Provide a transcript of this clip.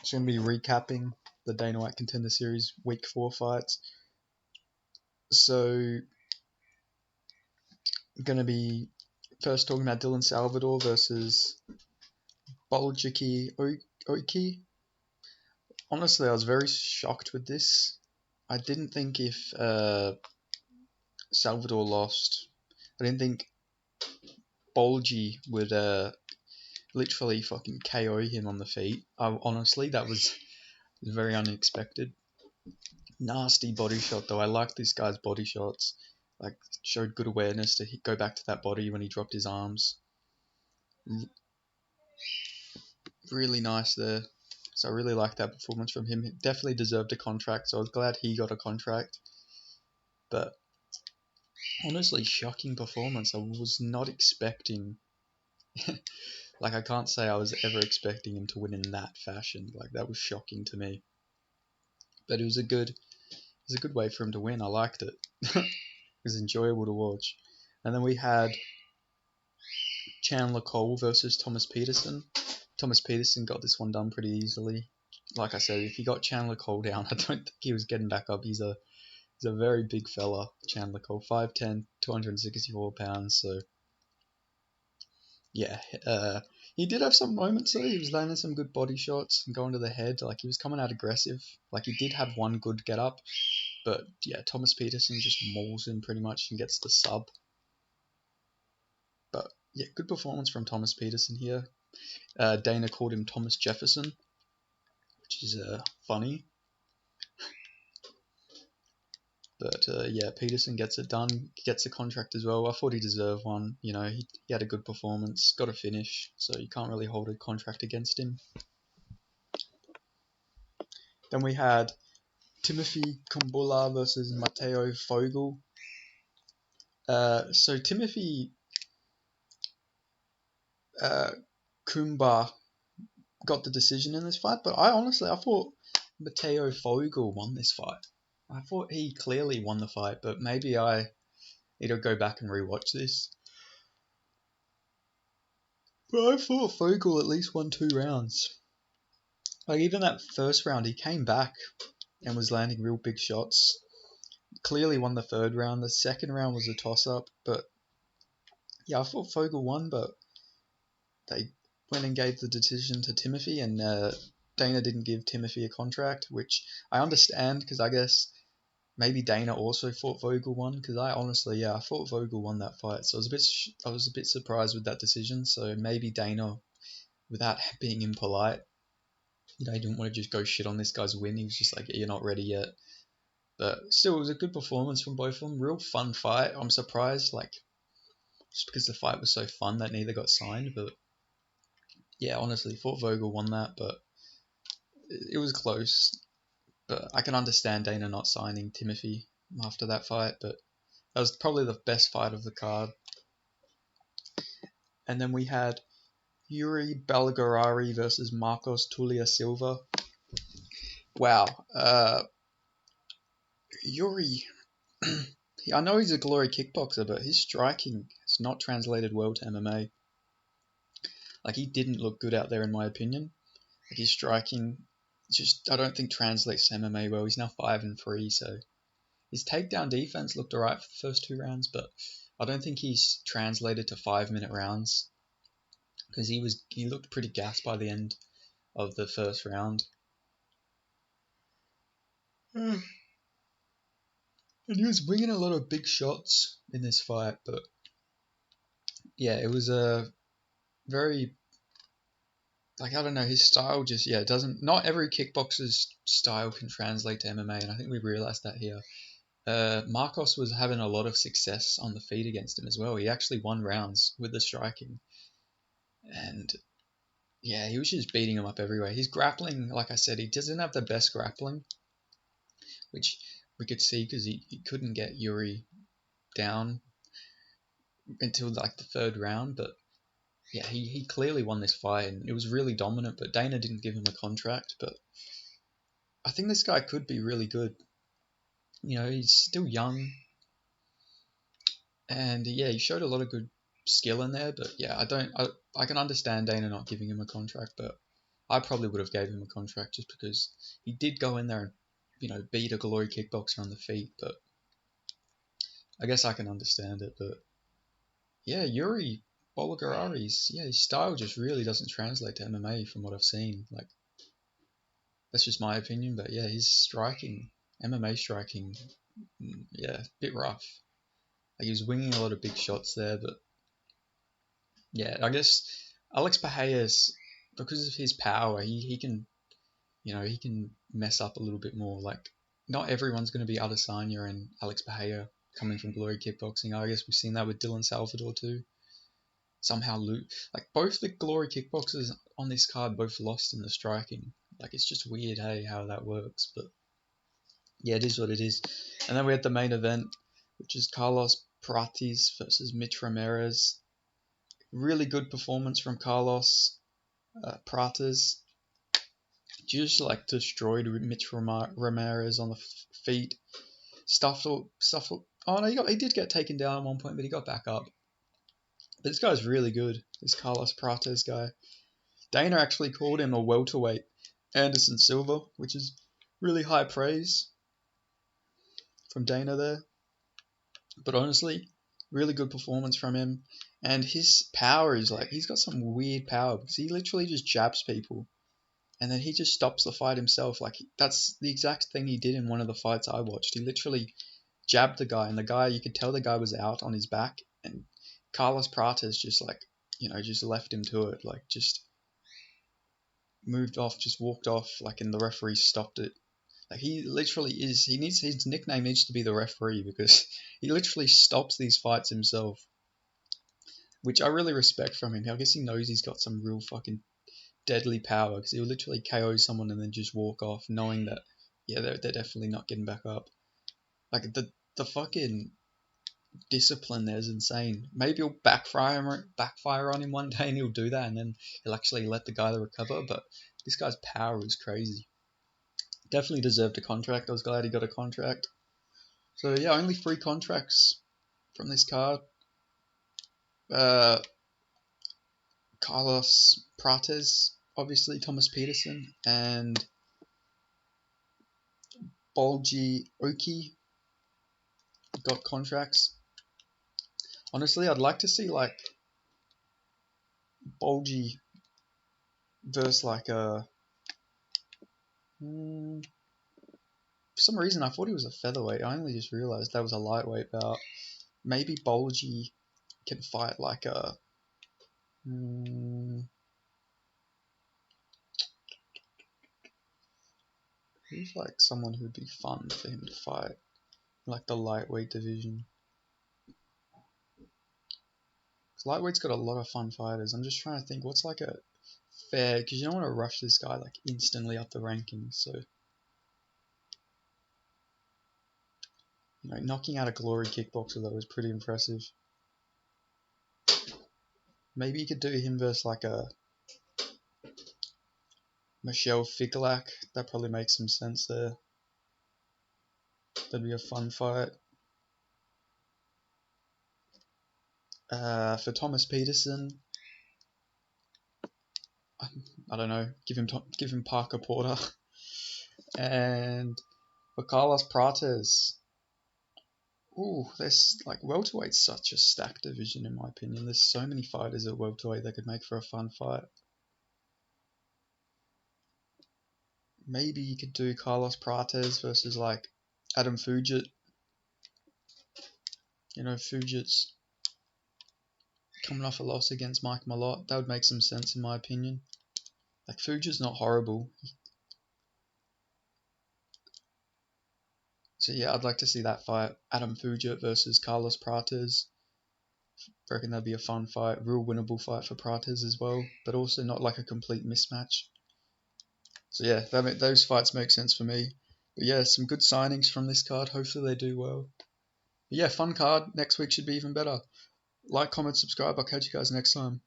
It's going to be recapping the Dana White Contender Series Week 4 fights. So, going to be first talking about Dylan Salvador versus Boljiki Oki. Honestly, I was very shocked with this. I didn't think if Salvador lost, I didn't think Bolgi would literally fucking KO him on the feet. Honestly, that was very unexpected. Nasty body shot though. I like this guy's body shots. Like, showed good awareness to go back to that body when he dropped his arms. Really nice there. So I really liked that performance from him. He definitely deserved a contract, so I was glad he got a contract. But honestly, shocking performance. I was not expecting... like, I can't say I was ever expecting him to win in that fashion. Like, that was shocking to me. But it was a good way for him to win. I liked it. It was enjoyable to watch. And then we had Chandler Cole versus Thomas Peterson. Thomas Peterson got this one done pretty easily. Like I said, if he got Chandler Cole down, I don't think he was getting back up. He's a very big fella, Chandler Cole. 5'10", 264 pounds. So, yeah. He did have some moments though. He was landing some good body shots and going to the head. Like, he was coming out aggressive. Like, he did have one good get up. But, yeah, Thomas Peterson just mauls him pretty much and gets the sub. But, yeah, good performance from Thomas Peterson here. Dana called him Thomas Jefferson, which is funny. But, yeah, Peterson gets it done. He gets a contract as well. I thought he deserved one. You know, he had a good performance, got a finish, so you can't really hold a contract against him. Then we had Timothy Kumbula versus Matteo Fogel. So Timothy Kumba got the decision in this fight, but I thought Matteo Fogel won this fight. I thought he clearly won the fight, but maybe I need to go back and rewatch this. But I thought Fogel at least won 2 rounds. Like, even that first round, he came back and was landing real big shots. Clearly won the 3rd round. The 2nd round was a toss-up, but yeah, I thought Fogel won, but they went and gave the decision to Timothy, and Dana didn't give Timothy a contract, which I understand, because I guess maybe Dana also thought Vogel won, because I thought Vogel won that fight. So I was a bit surprised with that decision. So maybe Dana, without being impolite, he didn't want to just go shit on this guy's win. He was just like, you're not ready yet. But still, it was a good performance from both of them. Real fun fight. I'm surprised, just because the fight was so fun that neither got signed. But yeah, honestly, thought Vogel won that, but it was close. But I can understand Dana not signing Timothy after that fight, but that was probably the best fight of the card. And then we had Yuri Balgarari versus Marcos Tulia Silva. Wow. Yuri, I know he's a glory kickboxer, but his striking has not translated well to MMA. Like, he didn't look good out there, in my opinion. Like, his striking I don't think translates to MMA well. He's now 5-3, so his takedown defense looked alright for the first 2 rounds, but I don't think he's translated to 5-minute rounds, because he looked pretty gassed by the end of the first round. And he was bringing a lot of big shots in this fight, but yeah, it was a very, I don't know, his style just, not every kickboxer's style can translate to MMA, and I think we realized that here. Marcos was having a lot of success on the feet against him as well. He actually won rounds with the striking. And yeah, he was just beating him up everywhere. His grappling, like I said, he doesn't have the best grappling, which we could see because he couldn't get Yuri down until the 3rd round. But yeah, he clearly won this fight, and it was really dominant, but Dana didn't give him a contract. But I think this guy could be really good. He's still young, and yeah, he showed a lot of good skill in there. But yeah, I can understand Dana not giving him a contract, but I probably would have gave him a contract just because he did go in there and, you know, beat a glory kickboxer on the feet. But I guess I can understand it. But yeah, Yuri Bolgarari's, yeah, his style just really doesn't translate to MMA from what I've seen. Like, that's just my opinion. But yeah, his striking, MMA striking, yeah, a bit rough. Like, he was winging a lot of big shots there, but yeah, I guess Alex Pajea's, because of his power, he can, you know, he can mess up a little bit more. Like, not everyone's going to be Adesanya and Alex Pajea coming from Glory Kickboxing. I guess we've seen that with Dylan Salvador too. Somehow, like, both the Glory Kickboxers on this card both lost in the striking. Like, it's just weird, hey, how that works. But yeah, it is what it is. And then we had the main event, which is Carlos Prates versus Mitch Ramirez. Really good performance from Carlos Prates. Just like destroyed Mitch Ramirez on the feet. Stuffed. Oh no, he did get taken down at one point, but he got back up. But this guy's really good. This Carlos Prates guy. Dana actually called him a welterweight Anderson Silva, which is really high praise from Dana there. But honestly, really good performance from him. And his power is like, he's got some weird power because he literally just jabs people. And then he just stops the fight himself. Like, that's the exact thing he did in one of the fights I watched. He literally jabbed the guy, and the guy, you could tell the guy was out on his back. And Carlos Prates just, like, you know, just left him to it. Like, just moved off, just walked off, like, and the referee stopped it. Like, he literally is, his nickname needs to be the referee because he literally stops these fights himself, which I really respect from him. I guess he knows he's got some real fucking deadly power because he will literally KO someone and then just walk off, knowing that, yeah, they're definitely not getting back up. Like, the fucking discipline there is insane. Maybe he'll backfire on him one day and he'll do that, and then he'll actually let the guy recover. But this guy's power is crazy. Definitely deserved a contract. I was glad he got a contract. So yeah, only 3 contracts from this card. Carlos Prates, obviously Thomas Peterson, and Bolgi Oki got contracts. Honestly, I'd like to see like Bolgi versus like a. For some reason, I thought he was a featherweight. I only just realized that was a lightweight bout. Maybe Bolgi can fight like a. Who's like someone who'd be fun for him to fight, like the lightweight division? Because lightweight's got a lot of fun fighters. I'm just trying to think what's like a fair, because you don't want to rush this guy like instantly up the rankings. So, you know, knocking out a glory kickboxer though was pretty impressive. Maybe you could do him versus like a Michelle Figlak. That probably makes some sense there. That'd be a fun fight. For Thomas Peterson, I don't know. Give him Parker Porter. And for Carlos Prates, ooh, there's like welterweight's such a stacked division in my opinion. There's so many fighters at welterweight that could make for a fun fight. Maybe you could do Carlos Prates versus like Adam Fugit. You know, Fugit's coming off a loss against Mike Malott. That would make some sense in my opinion. Like, Fugit's not horrible. So yeah, I'd like to see that fight. Adam Fugit versus Carlos Prates. I reckon that'd be a fun fight. Real winnable fight for Prates as well. But also not like a complete mismatch. So yeah, those fights make sense for me. But yeah, some good signings from this card. Hopefully they do well. But yeah, fun card. Next week should be even better. Like, comment, subscribe. I'll catch you guys next time.